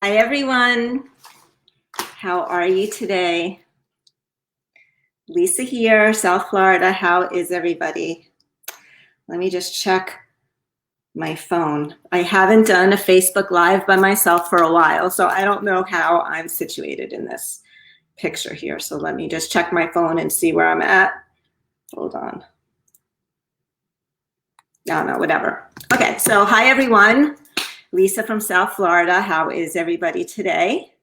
Hi, everyone. How are you today? Lisa here, South Florida. How is everybody? Let me just check my phone. I haven't done a Facebook Live by myself for a while, so I don't know how I'm situated in this picture here. So let me just check my phone and see where I'm at. Hold on. No, whatever. Okay, so hi, everyone. Lisa from South Florida. How is everybody today?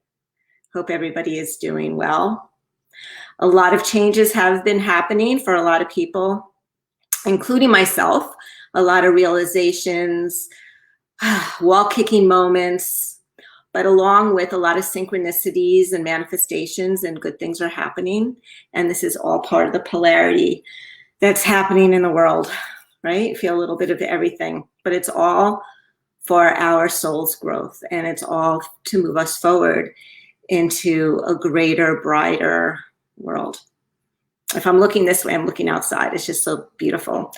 Hope everybody is doing well. A lot of changes have been happening for a lot of people, including myself. A lot of realizations, wall-kicking moments, but along with a lot of synchronicities and manifestations, and good things are happening. And this is all part of the polarity that's happening in the world, right? Feel a little bit of everything, but it's all for our soul's growth, and it's all to move us forward into a greater, brighter world. If I'm looking this way, I'm looking outside. It's just so beautiful.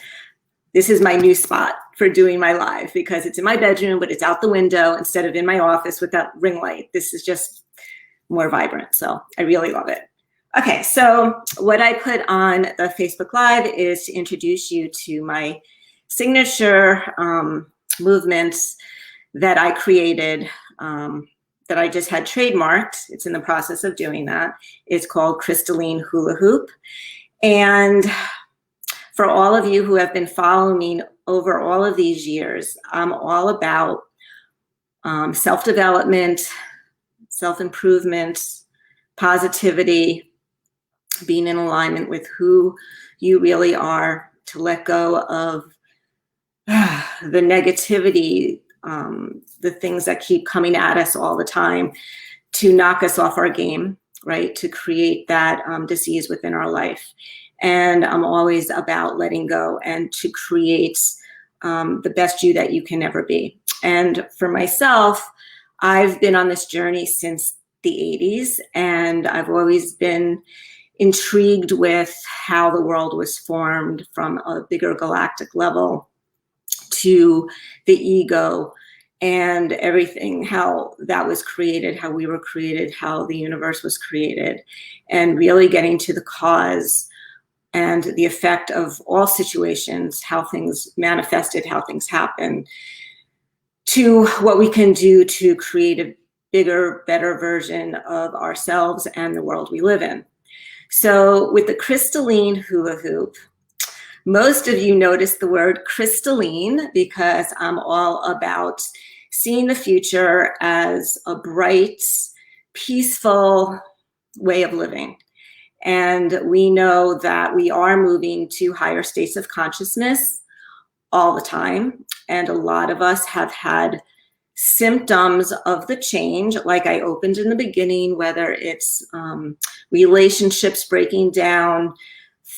This is my new spot for doing my live because it's in my bedroom, but it's out the window instead of in my office with that ring light. This is just more vibrant, so I really love it. Okay, so what I put on the Facebook Live is to introduce you to my signature movements that I created, that I just had trademarked. It's in the process of doing that. It's called Crystalline Hula Hoop. And for all of you who have been following me over all of these years, I'm all about self-development, self-improvement, positivity, being in alignment with who you really are, to let go of the negativity, the things that keep coming at us all the time, to knock us off our game, right? To create that disease within our life. And I'm always about letting go and to create the best you that you can ever be. And for myself, I've been on this journey since the 80s, and I've always been intrigued with how the world was formed from a bigger galactic level to the ego and everything, how that was created, how we were created, how the universe was created, and really getting to the cause and the effect of all situations, how things manifested, how things happen, to what we can do to create a bigger, better version of ourselves and the world we live in. So with the Crystalline Hula Hoop, most of you noticed the word crystalline because I'm all about seeing the future as a bright, peaceful way of living. And we know that we are moving to higher states of consciousness all the time. And a lot of us have had symptoms of the change, like I opened in the beginning, whether it's relationships breaking down,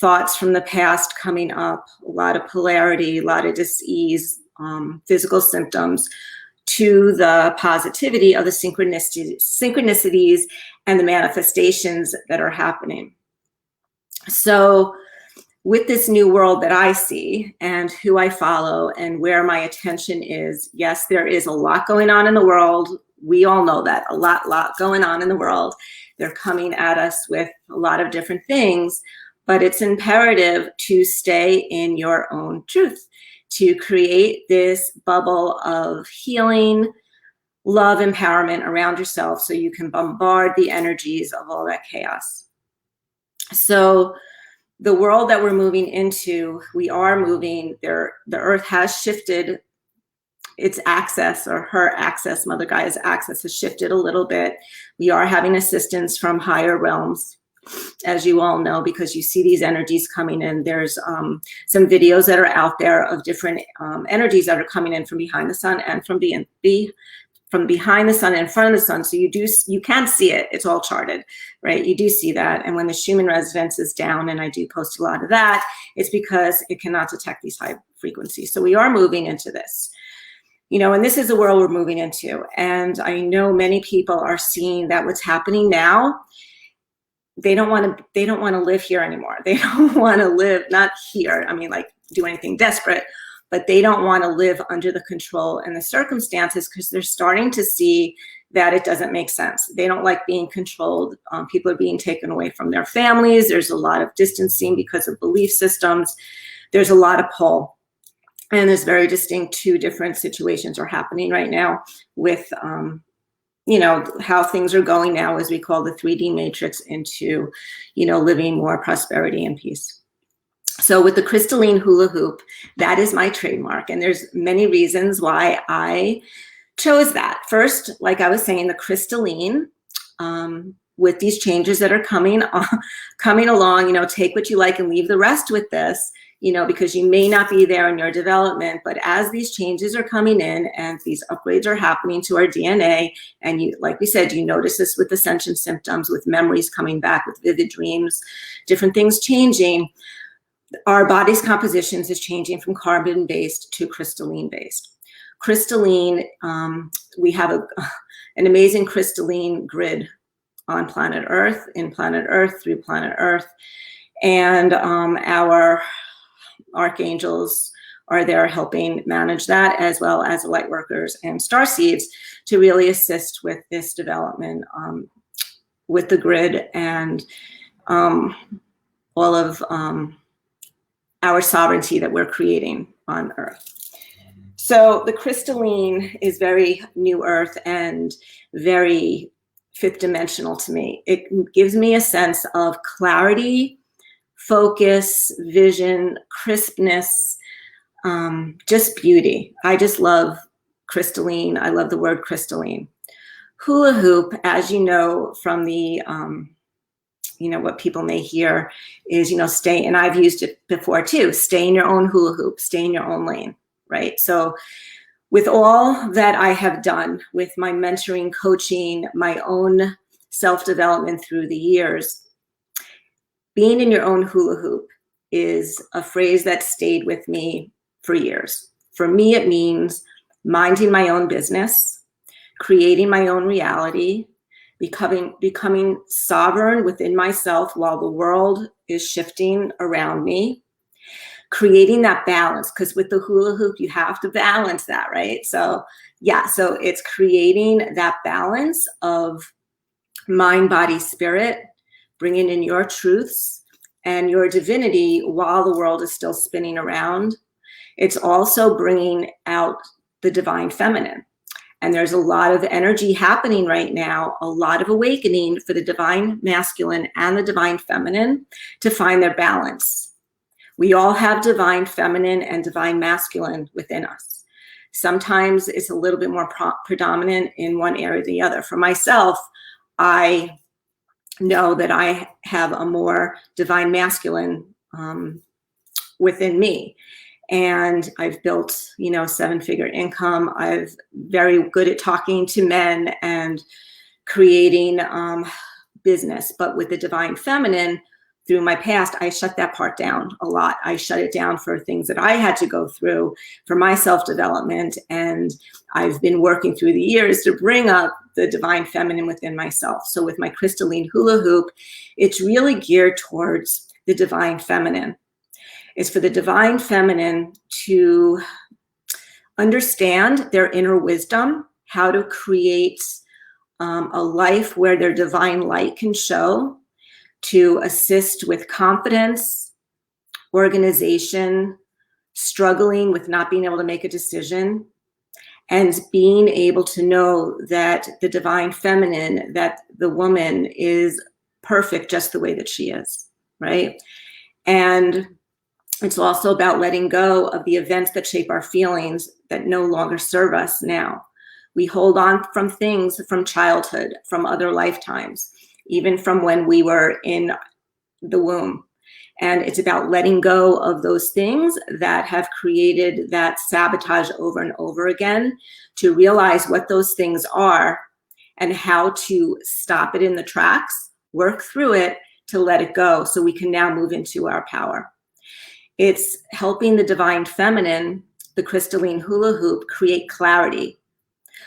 thoughts from the past coming up, a lot of polarity, a lot of dis-ease, physical symptoms, to the positivity of the synchronicities and the manifestations that are happening. So with this new world that I see and who I follow and where my attention is, yes, there is a lot going on in the world. We all know that, a lot going on in the world. They're coming at us with a lot of different things, but it's imperative to stay in your own truth, to create this bubble of healing, love, empowerment around yourself so you can bombard the energies of all that chaos. So the world that we're moving into, we are moving there. The earth has shifted its axis, or her axis, Mother Gaia's axis has shifted a little bit. We are having assistance from higher realms, as you all know, because you see these energies coming in. There's some videos that are out there of different energies that are coming in from behind the sun and from behind the sun and in front of the sun. So you can see it. It's all charted, right? You do see that. And when the Schumann resonance is down, and I do post a lot of that, it's because it cannot detect these high frequencies. So we are moving into this. You know, and this is the world we're moving into. And I know many people are seeing that what's happening now, they don't want to live here anymore. They don't want to live, not here, I mean, like do anything desperate, but they don't want to live under the control and the circumstances because they're starting to see that it doesn't make sense. They don't like being controlled. People are being taken away from their families. There's a lot of distancing because of belief systems. There's a lot of pull. And there's very distinct two different situations are happening right now with, how things are going now, as we call the 3D matrix, into, living more prosperity and peace. So with the crystalline hula hoop, that is my trademark. And there's many reasons why I chose that. First, like I was saying, the crystalline, with these changes that are coming along, take what you like and leave the rest with this, because you may not be there in your development, but as these changes are coming in and these upgrades are happening to our DNA, and you, like we said, you notice this with ascension symptoms, with memories coming back, with vivid dreams, different things changing, our body's compositions is changing from carbon-based to crystalline-based. Crystalline, we have an amazing crystalline grid on planet Earth, in planet Earth, through planet Earth. And our archangels are there helping manage that, as well as the light workers and starseeds to really assist with this development with the grid and all of our sovereignty that we're creating on Earth. So the crystalline is very new Earth and very fifth dimensional to me. It gives me a sense of clarity, focus, vision, crispness, just beauty. I just love crystalline. I love the word crystalline. Hula hoop, as you know from the, what people may hear is, stay, and I've used it before too, stay in your own hula hoop, stay in your own lane, right? So with all that I have done with my mentoring, coaching, my own self-development through the years, being in your own hula hoop is a phrase that stayed with me for years. For me, it means minding my own business, creating my own reality, becoming sovereign within myself while the world is shifting around me, creating that balance, because with the hula hoop, you have to balance that, right? So it's creating that balance of mind, body, spirit, bringing in your truths and your divinity while the world is still spinning around. It's also bringing out the divine feminine. And there's a lot of energy happening right now, a lot of awakening for the divine masculine and the divine feminine to find their balance. We all have divine feminine and divine masculine within us. Sometimes it's a little bit more predominant in one area or the other. For myself, I know that I have a more divine masculine within me. And I've built, 7-figure income. I'm very good at talking to men and creating business. But with the divine feminine, through my past, I shut that part down a lot. I shut it down for things that I had to go through for my self-development. And I've been working through the years to bring up the divine feminine within myself. So with my crystalline hula hoop, it's really geared towards the divine feminine. It's for the divine feminine to understand their inner wisdom, how to create a life where their divine light can show, to assist with confidence, organization, struggling with not being able to make a decision, and being able to know that the divine feminine, that the woman is perfect just the way that she is, right? And it's also about letting go of the events that shape our feelings that no longer serve us now. We hold on from things from childhood, from other lifetimes, even from when we were in the womb. And it's about letting go of those things that have created that sabotage over and over again, to realize what those things are and how to stop it in the tracks, work through it to let it go so we can now move into our power. It's helping the divine feminine, the crystalline hula hoop, create clarity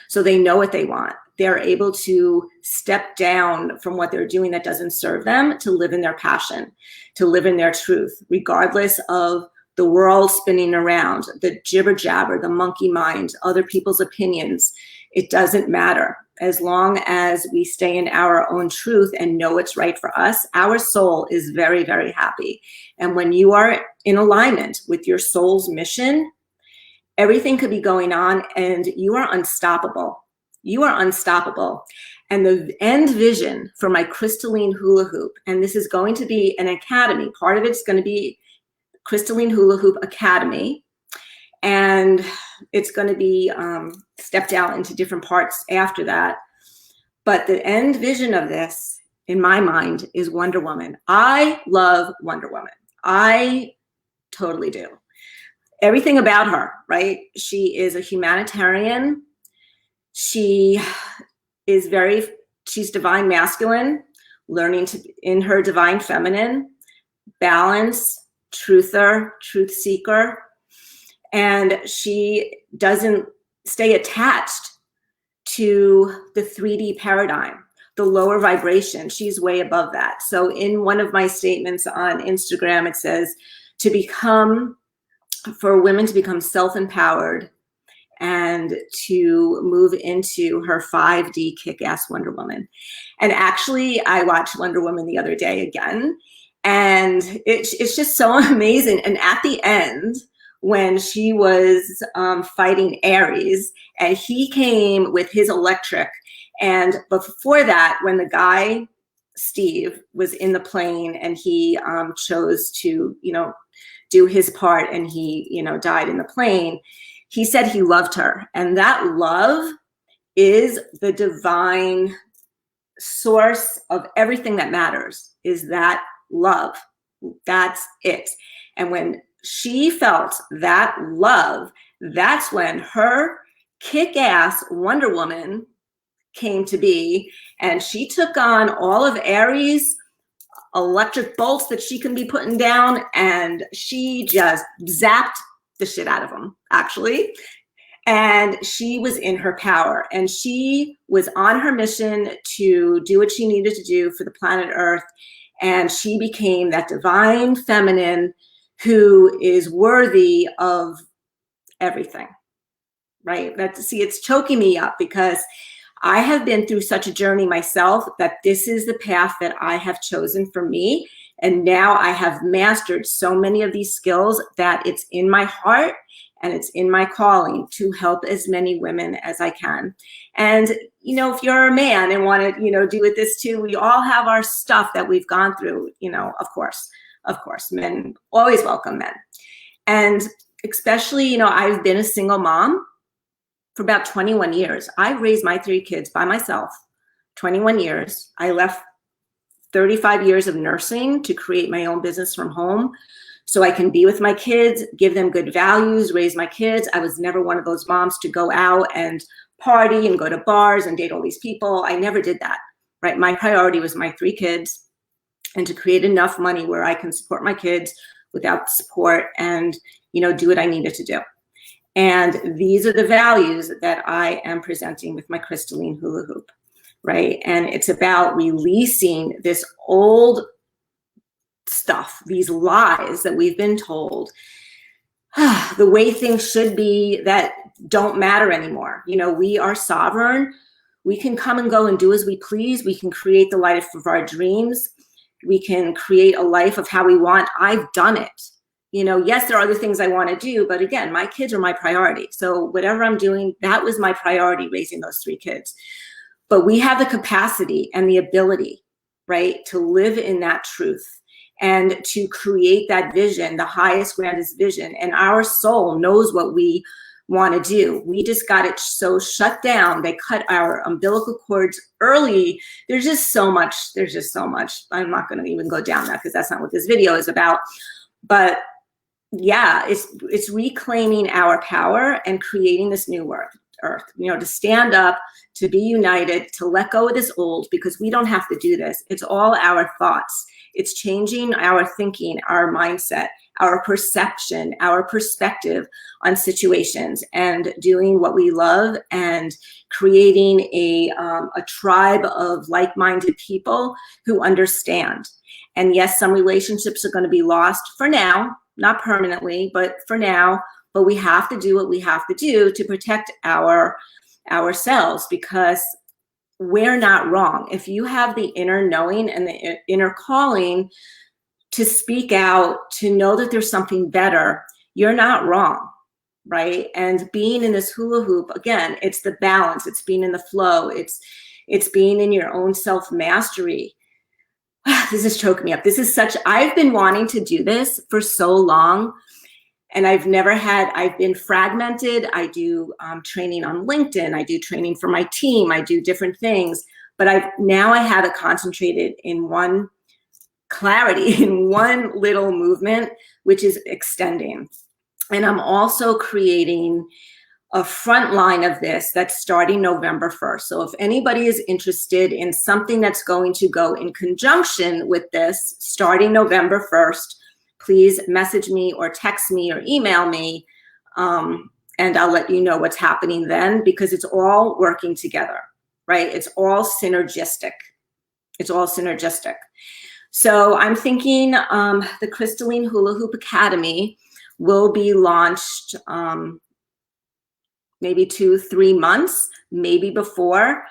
so they know what they want. They're able to step down from what they're doing that doesn't serve them to live in their passion, to live in their truth, regardless of the world spinning around, the jibber jabber, the monkey mind, other people's opinions. It doesn't matter. As long as we stay in our own truth and know what's right for us, our soul is very, very happy. And when you are in alignment with your soul's mission, everything could be going on and you are unstoppable. You are unstoppable. And the end vision for my Crystalline Hula Hoop, and this is going to be an academy. Part of it's going to be Crystalline Hula Hoop Academy. And it's going to be stepped out into different parts after that. But the end vision of this, in my mind, is Wonder Woman. I love Wonder Woman. I totally do. Everything about her, right? She is a humanitarian. She's divine masculine, learning to in her divine feminine, balance, truther, truth seeker. And she doesn't stay attached to the 3D paradigm, the lower vibration. She's way above that. So in one of my statements on Instagram, it says for women to become self-empowered and to move into her 5D kick-ass Wonder Woman. And actually, I watched Wonder Woman the other day again, and it's just so amazing. And at the end, when she was fighting Ares, and he came with his electric, and before that, when the guy, Steve, was in the plane and he chose to, do his part and he, died in the plane, he said he loved her. And that love is the divine source of everything that matters, is that love. That's it. And when she felt that love, that's when her kick-ass Wonder Woman came to be. And she took on all of Ares' electric bolts that she can be putting down, and she just zapped the shit out of them, actually. And she was in her power, and she was on her mission to do what she needed to do for the planet Earth. And she became that divine feminine who is worthy of everything, right? It's choking me up because I have been through such a journey myself that this is the path that I have chosen for me. And now I have mastered so many of these skills that it's in my heart and it's in my calling to help as many women as I can. And, if you're a man and want to, do with this too, we all have our stuff that we've gone through, of course, men, always welcome men. And especially, I've been a single mom for about 21 years. I raised my 3 kids by myself, 21 years. I left 35 years of nursing to create my own business from home so I can be with my kids, give them good values, raise my kids. I was never one of those moms to go out and party and go to bars and date all these people. I never did that, right? My priority was my 3 kids and to create enough money where I can support my kids without support and, do what I needed to do. And these are the values that I am presenting with my Crystalline Hula Hoop, right? And it's about releasing this old stuff, these lies that we've been told, the way things should be that don't matter anymore. We are sovereign. We can come and go and do as we please. We can create the life of our dreams. We can create a life of how we want. I've done it. Yes, there are other things I want to do, but again, my kids are my priority. So whatever I'm doing, that was my priority, raising those 3 kids. But we have the capacity and the ability, right, to live in that truth and to create that vision, the highest, grandest vision. And our soul knows what we want to do. We just got it so shut down. They cut our umbilical cords early. There's just so much. I'm not going to even go down that because that's not what this video is about. But yeah, it's reclaiming our power and creating this new earth, to stand up, to be united, to let go of this old, because we don't have to do this. It's all our thoughts. It's changing our thinking, our mindset, our perception, our perspective on situations, and doing what we love and creating a tribe of like-minded people who understand. And yes, some relationships are going to be lost for now, not permanently, but for now. But we have to do what we have to do to protect ourselves, because we're not wrong. If you have the inner knowing and the inner calling to speak out, to know that there's something better, you're not wrong, right? And being in this hula hoop, again, it's the balance, it's being in the flow, it's being in your own self-mastery. This is choking me up. I've been wanting to do this for so long, and I've been fragmented. I do training on LinkedIn. I do training for my team. I do different things, but now I have it concentrated in one clarity, in one little movement, which is extending. And I'm also creating a front line of this that's starting November 1st. So if anybody is interested in something that's going to go in conjunction with this starting November 1st, please message me or text me or email me, and I'll let you know what's happening then, because it's all working together, right? It's all synergistic. It's all synergistic. So I'm thinking the Crystalline Hula Hoop Academy will be launched maybe 2-3 months, maybe before.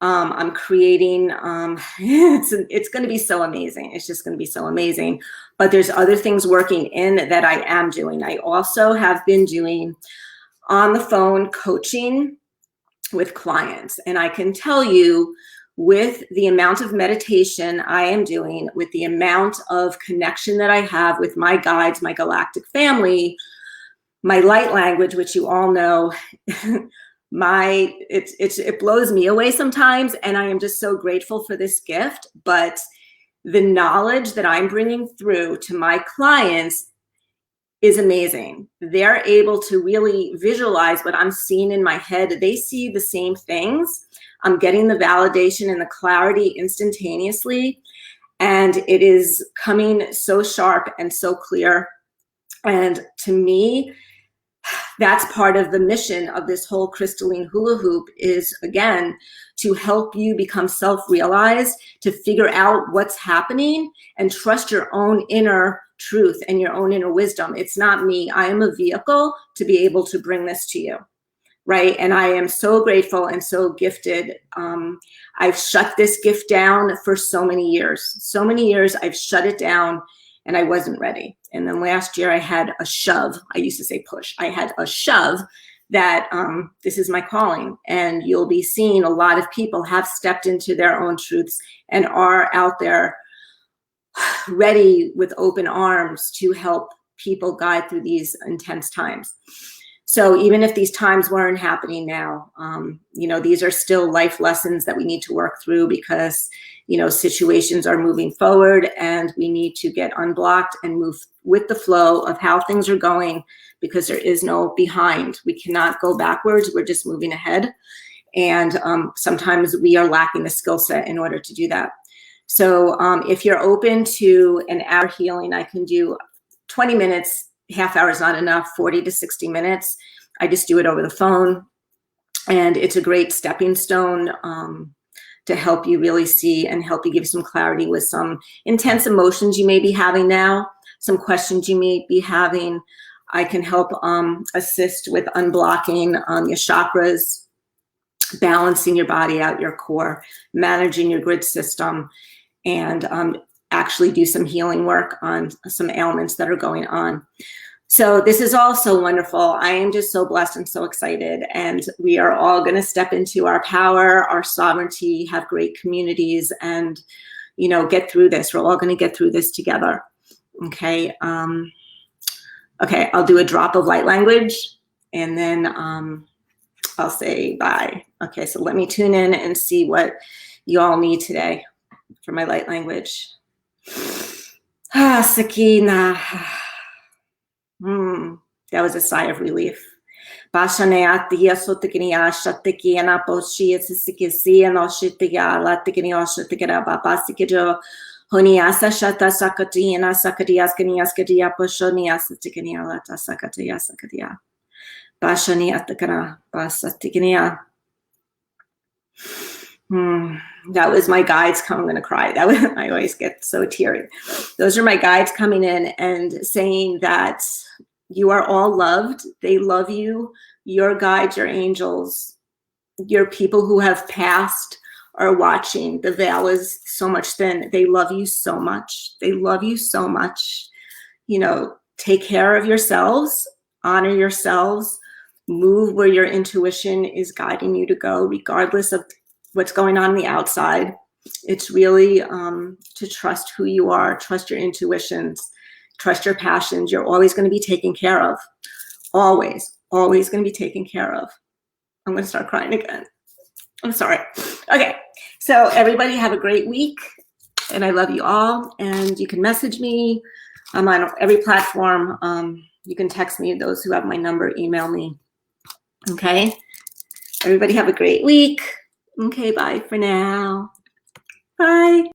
I'm creating, it's going to be so amazing. It's just going to be so amazing. But there's other things working in that I am doing. I also have been doing on the phone coaching with clients. And I can tell you, with the amount of meditation I am doing, with the amount of connection that I have with my guides, my galactic family, my light language, which you all know, it blows me away sometimes, and I am just so grateful for this gift. But the knowledge that I'm bringing through to my clients is amazing. They're able to really visualize what I'm seeing in my head. They see the same things. I'm getting the validation and the clarity instantaneously, and it is coming so sharp and so clear. And to me, that's part of the mission of this whole crystalline hula hoop, is, again, to help you become self-realized, to figure out what's happening and trust your own inner truth and your own inner wisdom. It's not me. I am a vehicle to be able to bring this to you, right? And I am so grateful and so gifted. I've shut this gift down for so many years. So many years I've shut it down, and I wasn't ready. And then last year I had a shove. I used to say push. I had a shove that this is my calling. And you'll be seeing a lot of people have stepped into their own truths and are out there ready with open arms to help people guide through these intense times. So even if these times weren't happening now, these are still life lessons that we need to work through, because, situations are moving forward, and we need to get unblocked and move with the flow of how things are going, because there is no behind. We cannot go backwards. We're just moving ahead. And sometimes we are lacking the skill set in order to do that. So if you're open to an hour healing, I can do 20 minutes. Half hour is not enough, 40 to 60 minutes. I just do it over the phone. And it's a great stepping stone to help you really see and help you give some clarity with some intense emotions you may be having now, some questions you may be having. I can help assist with unblocking your chakras, balancing your body out, your core, managing your grid system, and actually do some healing work on some ailments that are going on. So this is all so wonderful. I am just so blessed and so excited. And we are all going to step into our power, our sovereignty, have great communities, and, get through this. We're all going to get through this together. Okay. Okay. I'll do a drop of light language, and then I'll say bye. Okay. So let me tune in and see what you all need today for my light language. Sakina. That was a sigh of relief. Bashaneatia sotikinia shatikiana poshi sisikisi and oshitiga latikinia shatikira babasikijo honiasa shata sakatiana sakatiaskaniaskadia poshonia satikinia lata sakatia sakatia. Bashaniatakana basatikinia. That was my guides coming. I'm going to cry. That was, I always get so teary. Those are my guides coming in and saying that you are all loved. They love you. Your guides, your angels, your people who have passed are watching. The veil is so much thin. They love you so much. They love you so much. You know, take care of yourselves, honor yourselves, move where your intuition is guiding you to go, regardless of what's going on the outside. It's really to trust who you are, trust your intuitions, trust your passions. You're always going to be taken care of. Always, always going to be taken care of. I'm going to start crying again. I'm sorry. Okay, so everybody have a great week, and I love you all. And you can message me. I'm on every platform. You can text me. Those who have my number, email me. Okay, everybody have a great week. Okay, bye for now. Bye.